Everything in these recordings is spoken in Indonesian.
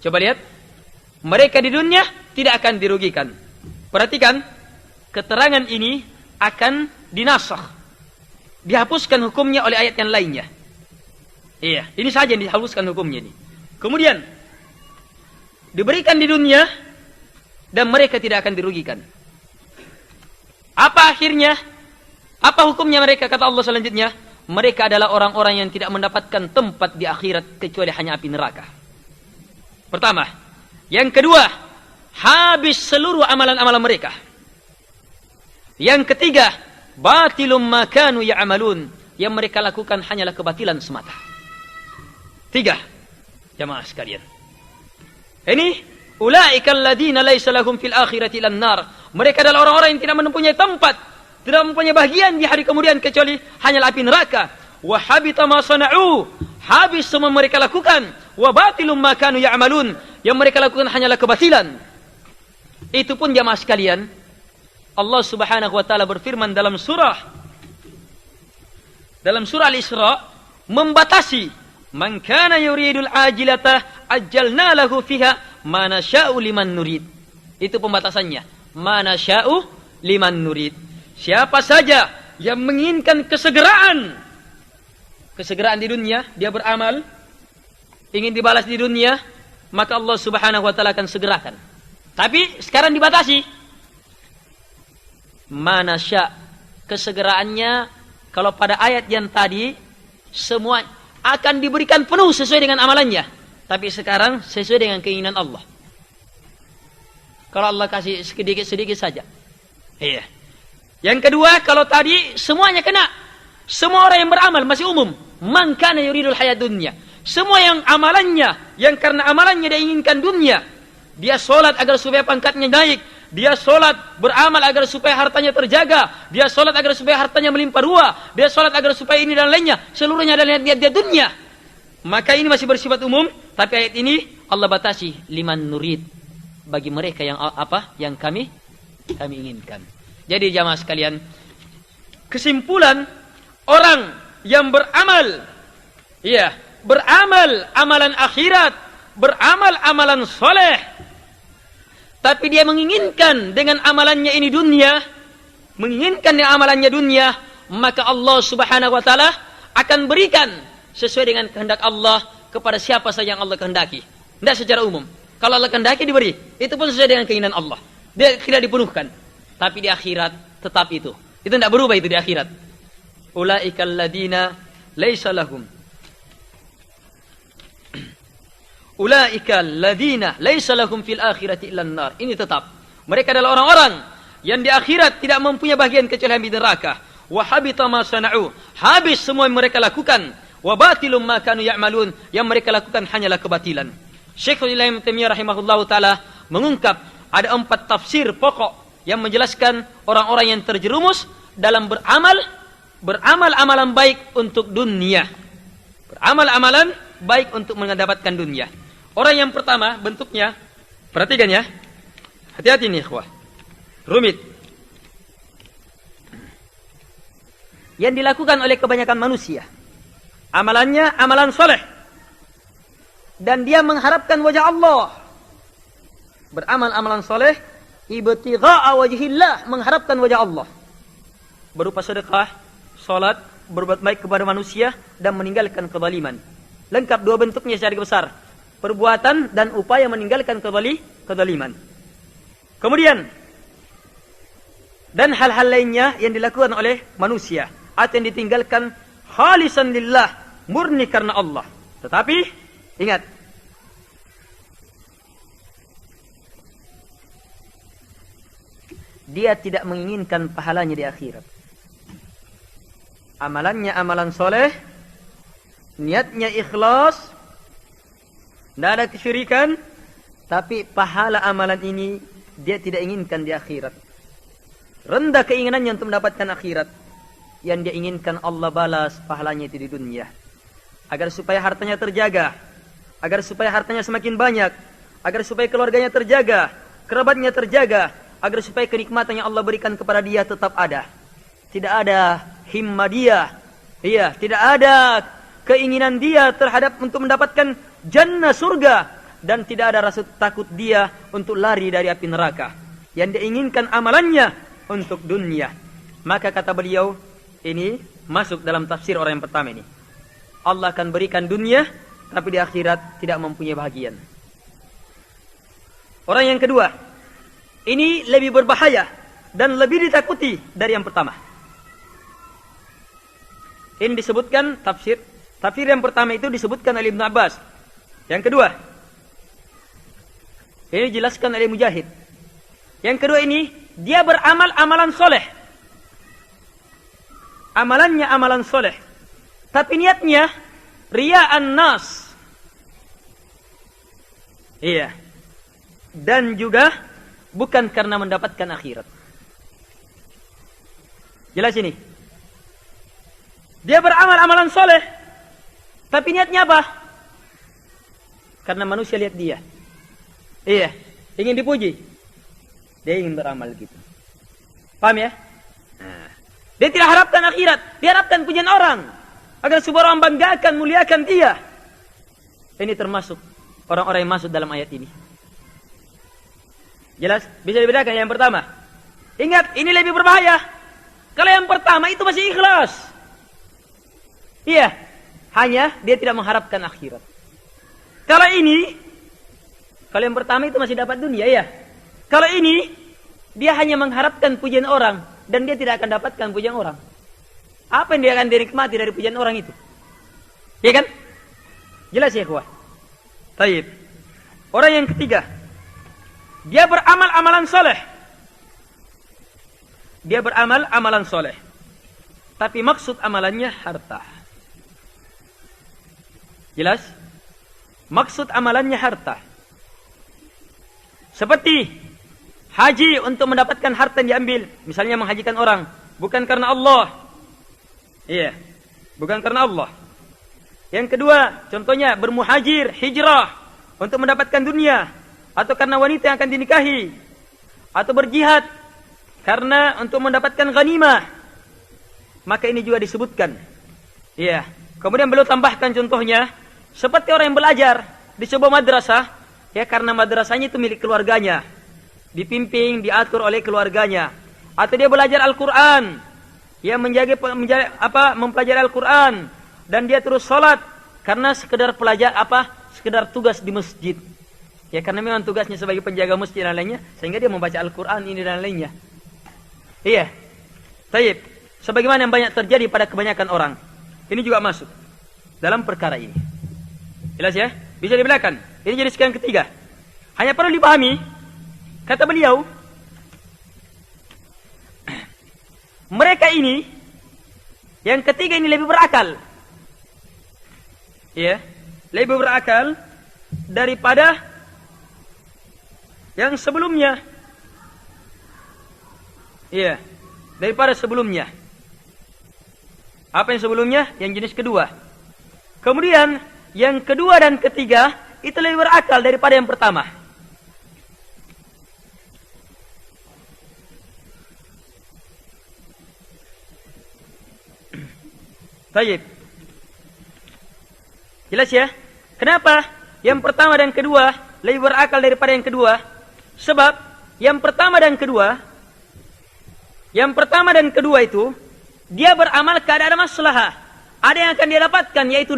Coba lihat. Mereka di dunia tidak akan dirugikan. Perhatikan, keterangan ini akan dinasakh. Dihapuskan hukumnya oleh ayat yang lainnya. Iya, ini saja yang dihapuskan hukumnya ini. Kemudian, diberikan di dunia, dan mereka tidak akan dirugikan. Apa akhirnya? Apa hukumnya mereka? Kata Allah selanjutnya, mereka adalah orang-orang yang tidak mendapatkan tempat di akhirat kecuali hanya api neraka. Pertama. Yang kedua, habis seluruh amalan-amalan mereka. Yang ketiga, batilum makanu ya'malun. Yang mereka lakukan hanyalah kebatilan semata. 3. Jamaah sekalian. Ini, ulaika alladhina laysa lahum fil akhirati ilan nar. Mereka adalah orang-orang yang tidak mempunyai tempat, tidak mempunyai bagian di hari kemudian kecuali hanyalah api neraka. Wa habita ma sana'u. Habis semua mereka lakukan. Wa batilum ma kanu ya'malun. Yang mereka lakukan hanyalah kebatilan. Itu pun jamaah sekalian, Allah Subhanahu wa taala berfirman dalam surah Al-Isra membatasi, "Man kana yuridul ajilata ajjalna lahu fiha ma nasya'u liman nurid." Itu pembatasannya. Ma nasya'u liman nurid. Siapa saja yang menginginkan kesegeraan di dunia, dia beramal, ingin dibalas di dunia, maka Allah Subhanahu wa taala akan segerakan. Tapi sekarang dibatasi. Manasya, kesegeraannya kalau pada ayat yang tadi semua akan diberikan penuh sesuai dengan amalannya. Tapi sekarang sesuai dengan keinginan Allah. Kalau Allah kasih sedikit-sedikit saja. Iya. Yang kedua, kalau tadi semuanya kena. Semua orang yang beramal masih umum. Man kana yuridul hayat dunya. Semua yang amalannya, yang karena amalannya dia inginkan dunia. Dia sholat agar supaya pangkatnya naik. Dia sholat beramal agar supaya hartanya terjaga. Dia sholat agar supaya hartanya melimpah ruah. Dia sholat agar supaya ini dan lainnya. Seluruhnya adalah niat dia dunia. Maka ini masih bersifat umum. Tapi ayat ini Allah batasi liman nurid. Bagi mereka yang apa? Yang kami inginkan. Jadi jamaah sekalian, kesimpulan orang yang beramal, iya, beramal amalan akhirat, beramal amalan soleh, tapi dia menginginkan dengan amalannya ini dunia, menginginkan dengan amalannya dunia, maka Allah Subhanahu wa taala akan berikan sesuai dengan kehendak Allah kepada siapa saja yang Allah kehendaki. Tidak secara umum. Kalau Allah kehendaki diberi, itu pun sesuai dengan keinginan Allah. Dia tidak dipenuhkan. Tapi di akhirat tetap itu. Itu tidak berubah itu di akhirat. Ulaikal ladina laisa lahum. Ulaikal ladina laisa lahum fil akhirati illan nar. Ini tetap. Mereka adalah orang-orang yang di akhirat tidak mempunyai bagian kecuali di neraka. Wa habita ma sana'u. Habis semua yang mereka lakukan. Wa batilum ma kanu ya'malun. Yang mereka lakukan hanyalah kebatilan. Syekhul Islam Ibnu Taimiyah rahimahullahu taala mengungkap ada 4 tafsir pokok yang menjelaskan orang-orang yang terjerumus dalam beramal amalan baik untuk dunia. Beramal amalan baik untuk mendapatkan dunia. Orang yang pertama bentuknya, perhatikan ya. Hati-hati nih ikhwah. Rumit. Yang dilakukan oleh kebanyakan manusia. Amalannya amalan soleh. Dan dia mengharapkan wajah Allah. Beramal amalan soleh. Ibtigha'a wajhillah, mengharapkan wajah Allah. Berupa sedekah, salat, berbuat baik kepada manusia, dan meninggalkan kezaliman. Lengkap 2 bentuknya secara besar. Perbuatan dan upaya meninggalkan kezaliman. Kemudian, dan hal-hal lainnya yang dilakukan oleh manusia. Atau yang ditinggalkan khalisan lillah, murni karena Allah. Tetapi, ingat, dia tidak menginginkan pahalanya di akhirat. Amalannya amalan soleh, niatnya ikhlas, tidak ada kesyirikan, tapi pahala amalan ini dia tidak inginkan di akhirat. Rendah keinginannya untuk mendapatkan akhirat. Yang dia inginkan Allah balas pahalanya itu di dunia. Agar supaya hartanya terjaga, agar supaya hartanya semakin banyak, agar supaya keluarganya terjaga, kerabatnya terjaga, agar supaya kenikmatan yang Allah berikan kepada dia tetap ada. Tidak ada himmah dia. Iya, tidak ada keinginan dia terhadap untuk mendapatkan jannah surga dan tidak ada rasa takut dia untuk lari dari api neraka. Yang dia inginkan amalannya untuk dunia. Maka kata beliau, ini masuk dalam tafsir orang yang pertama ini. Allah akan berikan dunia, tapi di akhirat tidak mempunyai bahagian. Orang yang kedua, ini lebih berbahaya dan lebih ditakuti dari yang pertama. Ini disebutkan tafsir yang pertama itu disebutkan oleh Ibn Abbas. Yang kedua, ini dijelaskan oleh Mujahid. Yang kedua ini, dia beramal amalan soleh. Amalannya amalan soleh. Tapi niatnya, riya'an nas. Iya. Dan juga bukan karena mendapatkan akhirat. Jelas ini. Dia beramal amalan soleh. Tapi niatnya apa? Karena manusia lihat dia. Iya. Ingin dipuji. Dia ingin beramal gitu. Paham ya? Nah. Dia tidak harapkan akhirat. Dia harapkan pujian orang. Agar sebuah orang banggakan, muliakan dia. Ini termasuk orang-orang yang masuk dalam ayat ini. Jelas? Bisa dibedakan yang pertama. Ingat, ini lebih berbahaya. Kalau yang pertama itu masih ikhlas. Iya. Hanya dia tidak mengharapkan akhirat. Kalau yang pertama itu masih dapat dunia, ya. Kalau ini, dia hanya mengharapkan pujian orang. Dan dia tidak akan dapatkan pujian orang. Apa yang dia akan dinikmati dari pujian orang itu? Ya kan? Jelas ya, kuah. Taib. Orang yang ketiga. Dia beramal amalan soleh. Dia beramal amalan soleh. Tapi maksud amalannya harta. Jelas? Maksud amalannya harta. Seperti haji untuk mendapatkan harta yang diambil. Misalnya menghajikan orang. Bukan karena Allah. Iya. Bukan karena Allah. Yang kedua, contohnya bermuhajir, hijrah. Untuk mendapatkan dunia. Atau karena wanita yang akan dinikahi. Atau berjihad. Karena untuk mendapatkan ghanimah. Maka ini juga disebutkan. Iya. Kemudian beliau tambahkan contohnya. Seperti orang yang belajar di sebuah madrasah. Ya karena madrasahnya itu milik keluarganya. Dipimpin, diatur oleh keluarganya. Atau dia belajar Al-Quran. Dia mempelajari Al-Quran. Dan dia terus sholat. Karena sekedar sekedar tugas di masjid. Ya karena memang tugasnya sebagai penjaga masjid dan lainnya. Sehingga dia membaca Al-Quran ini dan lainnya. Iya. Taib. Sebagaimana yang banyak terjadi pada kebanyakan orang. Ini juga masuk dalam perkara ini. Jelas ya? Bisa dibedakan. Ini jenis yang ketiga. Hanya perlu dipahami. Kata beliau. Mereka ini. Yang ketiga ini lebih berakal. Iya. Lebih berakal. Daripada yang sebelumnya. Iya. Daripada sebelumnya. Apa yang sebelumnya? Yang jenis kedua. Kemudian yang kedua dan ketiga itu lebih berakal daripada yang pertama. Baik. Jelas ya? Kenapa? Yang pertama dan kedua lebih berakal daripada yang kedua? Sebab yang pertama dan kedua itu dia beramal keadaan maslahah. Ada yang akan dia dapatkan yaitu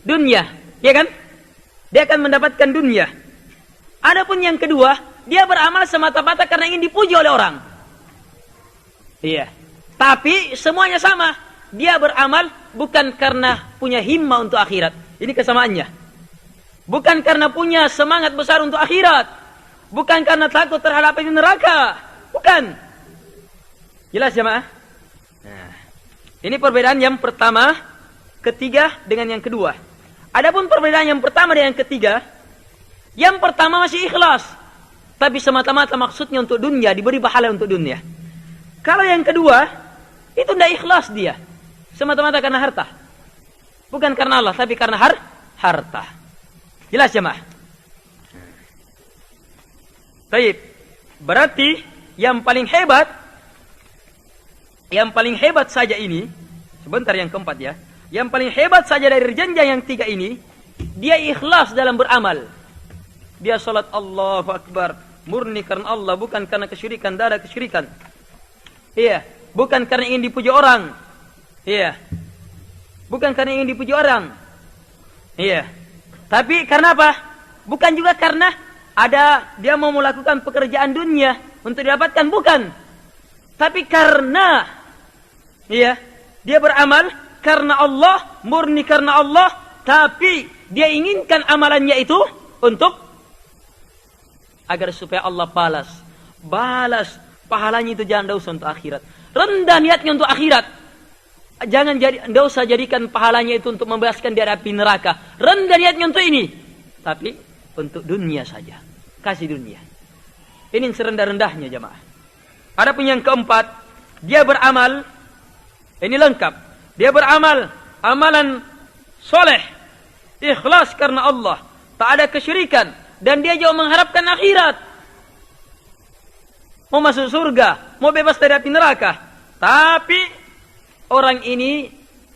dunia, ya kan? Dia akan mendapatkan dunia. Adapun yang kedua, dia beramal semata-mata karena ingin dipuji oleh orang. Iya. Tapi semuanya sama. Dia beramal bukan karena punya himmah untuk akhirat. Ini kesamaannya. Bukan karena punya semangat besar untuk akhirat. Bukan karena takut terhadap api neraka. Bukan. Jelas jemaah? Nah, ini perbedaan yang pertama, ketiga dengan yang kedua. Adapun perbedaan yang pertama dan yang ketiga, yang pertama masih ikhlas, tapi semata-mata maksudnya untuk dunia, diberi pahala untuk dunia. Kalau yang kedua, itu tidak ikhlas dia, semata-mata karena harta. Bukan karena Allah, tapi karena harta. Jelas jemaah? Baik. Berarti yang paling hebat saja ini, sebentar yang keempat ya. Yang paling hebat saja dari jenjang yang tiga ini, dia ikhlas dalam beramal. Dia salat Allahu Akbar, murni karena Allah, bukan karena kesyirikan, tidak ada kesyirikan. Iya, bukan karena ingin dipuji orang. Iya. Bukan karena ingin dipuji orang. Iya. Tapi karena apa? Bukan juga karena ada dia mau melakukan pekerjaan dunia untuk didapatkan, bukan. Tapi karena iya, dia beramal karena Allah, murni karena Allah, tapi dia inginkan amalannya itu untuk agar supaya Allah balas pahalanya itu. Jangan usah untuk akhirat. Rendah niatnya untuk akhirat. Tidak usah jadikan pahalanya itu untuk membebaskan dari api neraka. Rendah niatnya untuk ini. Tapi untuk dunia saja. Kasih dunia. Ini serendah-rendahnya jamaah. Adapun yang keempat, dia beramal. Ini lengkap. Dia beramal amalan soleh, ikhlas karena Allah, tak ada kesyirikan, dan dia juga mengharapkan akhirat. Mau masuk surga, mau bebas dari api neraka. Tapi orang ini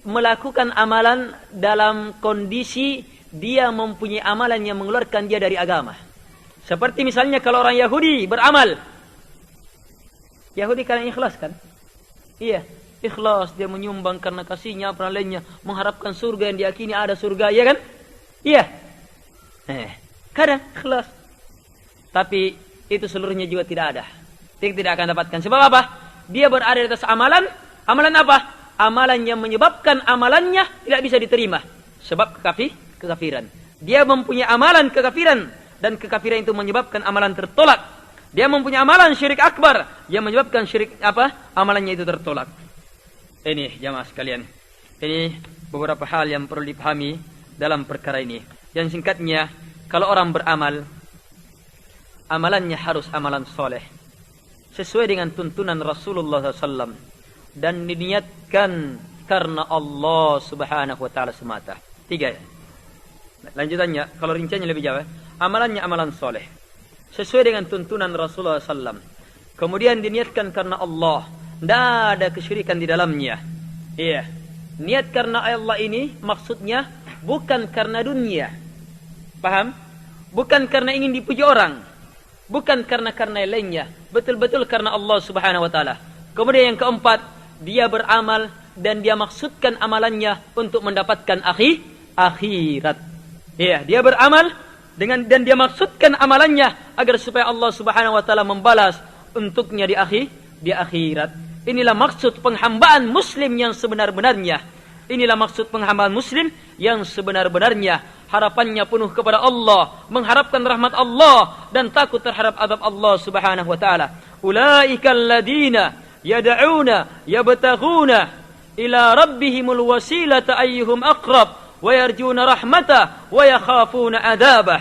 melakukan amalan dalam kondisi dia mempunyai amalan yang mengeluarkan dia dari agama. Seperti misalnya kalau orang Yahudi beramal. Yahudi karena ikhlas kan? Iya, ikhlas, dia menyumbang karena kasihnya, apa lainnya, mengharapkan surga yang diyakini ada surga, ya kan? Iya. Kadang ikhlas. Tapi itu seluruhnya juga tidak ada. Tidak akan dapatkan. Sebab apa? Dia berada di atas amalan. Amalan apa? Amalan yang menyebabkan amalannya tidak bisa diterima. Sebab kekafiran. Dia mempunyai amalan kekafiran. Dan kekafiran itu menyebabkan amalan tertolak. Dia mempunyai amalan syirik akbar yang menyebabkan syirik amalannya itu tertolak. Ini jamaah sekalian. Ini beberapa hal yang perlu dipahami dalam perkara ini. Yang singkatnya, kalau orang beramal, amalannya harus amalan soleh. Sesuai dengan tuntunan Rasulullah SAW. Dan diniatkan karena Allah Subhanahu wa ta'ala semata. 3 ya. Lanjutannya, kalau rinciannya lebih jauh, amalannya amalan soleh. Sesuai dengan tuntunan Rasulullah SAW. Kemudian diniatkan karena Allah. Tidak ada kesyirikan di dalamnya. Iya. Niat karena Allah ini maksudnya bukan karena dunia. Paham? Bukan karena ingin dipuji orang. Bukan karena lainnya. Betul-betul karena Allah Subhanahu wa ta'ala. Kemudian yang keempat, dia beramal dan dia maksudkan amalannya untuk mendapatkan akhirat. Iya, dia beramal dan dia maksudkan amalannya agar supaya Allah Subhanahu wa ta'ala membalas untuknya di akhirat. Inilah maksud penghambaan muslim yang sebenar-benarnya. Inilah maksud penghambaan muslim yang sebenar-benarnya. Harapannya penuh kepada Allah, mengharapkan rahmat Allah dan takut terhadap azab Allah Subhanahu wa ta'ala. Ulaika alladhina yad'una yabtaghuna ila rabbihimul wasilata ayyuhum aqrab wa yarjuna rahmatah wa yakhafuna adzabah.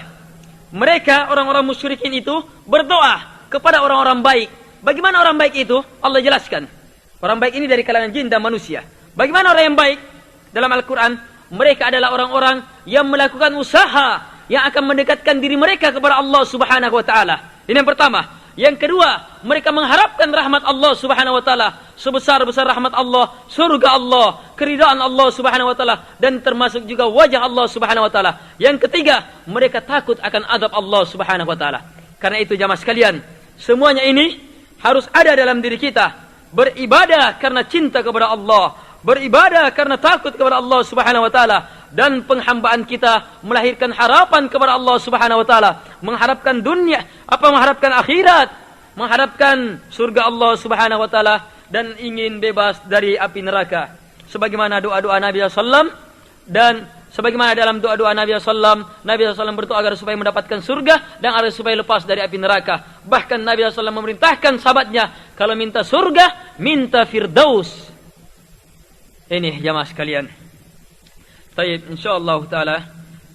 Mereka orang-orang musyrikin itu berdoa kepada orang-orang baik. Bagaimana orang baik itu? Allah jelaskan. Orang baik ini dari kalangan jin dan manusia. Bagaimana orang yang baik? Dalam Al-Quran, mereka adalah orang-orang yang melakukan usaha yang akan mendekatkan diri mereka kepada Allah Subhanahu wa ta'ala. Ini yang pertama. Yang kedua, mereka mengharapkan rahmat Allah Subhanahu wa ta'ala. Sebesar-besar rahmat Allah, surga Allah, keridaan Allah Subhanahu wa ta'ala, dan termasuk juga wajah Allah Subhanahu wa ta'ala. Yang ketiga, mereka takut akan azab Allah Subhanahu wa ta'ala. Karena itu jamaah sekalian, semuanya ini harus ada dalam diri kita. Beribadah karena cinta kepada Allah, beribadah karena takut kepada Allah Subhanahu wa ta'ala, dan penghambaan kita melahirkan harapan kepada Allah Subhanahu wa ta'ala, mengharapkan dunia, mengharapkan akhirat, mengharapkan surga Allah Subhanahu wa ta'ala, dan ingin bebas dari api neraka. Sebagaimana doa-doa Nabi SAW, dan sebagaimana dalam doa-doa Nabi SAW, Nabi SAW berdoa agar supaya mendapatkan surga dan agar supaya lepas dari api neraka. Bahkan Nabi SAW memerintahkan sahabatnya, kalau minta surga, minta firdaus. Ini jamaah sekalian. Taib, insyaallah ta'ala,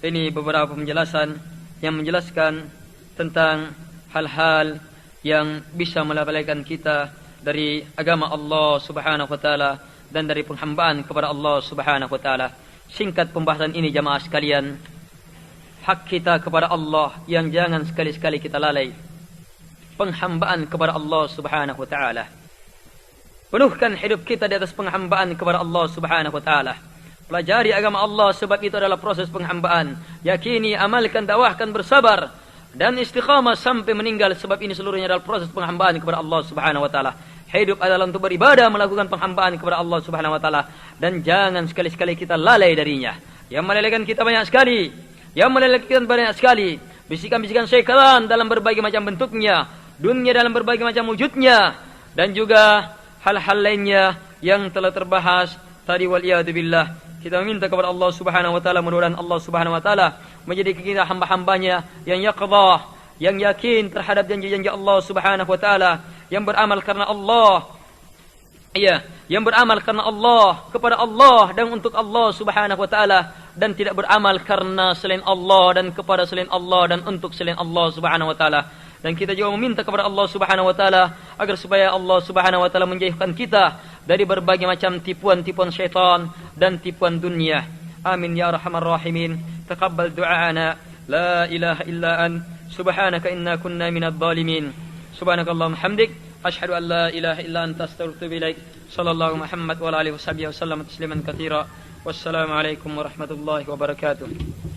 ini beberapa penjelasan yang menjelaskan tentang hal-hal yang bisa melalaikan kita dari agama Allah Subhanahu wa ta'ala dan dari penghambaan kepada Allah Subhanahu wa ta'ala. Singkat pembahasan ini jamaah sekalian, hak kita kepada Allah yang jangan sekali-sekali kita lalai. Penghambaan kepada Allah Subhanahu wa ta'ala. Penuhkan hidup kita di atas penghambaan kepada Allah Subhanahu wa ta'ala. Pelajari agama Allah, sebab itu adalah proses penghambaan. Yakini, amalkan, dakwahkan, bersabar. dan istiqamah sampai meninggal, sebab ini seluruhnya adalah proses penghambaan kepada Allah Subhanahu wa taala. Hidup adalah untuk beribadah, melakukan penghambaan kepada Allah Subhanahu wa taala, dan jangan sekali-sekali kita lalai darinya. Yang melalaikan kita banyak sekali, bisikan-bisikan syaitan dalam berbagai macam bentuknya, dunia dalam berbagai macam wujudnya, dan juga hal-hal lainnya yang telah terbahas tadi, waliyadu billah. Kita meminta kepada Allah Subhanahu wa taala, mudah-mudahan Allah Subhanahu wa taala menjadikan kita hamba-hambanya yang yaqdhah, yang yakin terhadap janji-janji Allah Subhanahu wa taala, yang beramal karena Allah. Yang beramal karena Allah, kepada Allah dan untuk Allah Subhanahu wa taala, dan tidak beramal karena selain Allah dan kepada selain Allah dan untuk selain Allah Subhanahu wa taala. Dan kita juga meminta kepada Allah Subhanahu wa taala agar supaya Allah Subhanahu wa taala menjauhkan kita dari berbagai macam tipuan-tipuan syaitan dan tipuan dunia. Amin ya arhamar rahimin. Taqabbal du'ana. La ilaha illa an. Subhanaka inna kunna minadh dhalimin. Subhanakallahumma hamdik. Ashhadu an la ilaha illa anta astaghfiruka wa atubu ilaik. Sallallahu Muhammad wa ala alihi wa sahbihi wa sallam tasliman katsira. Wassalamu alaikum warahmatullahi wabarakatuh.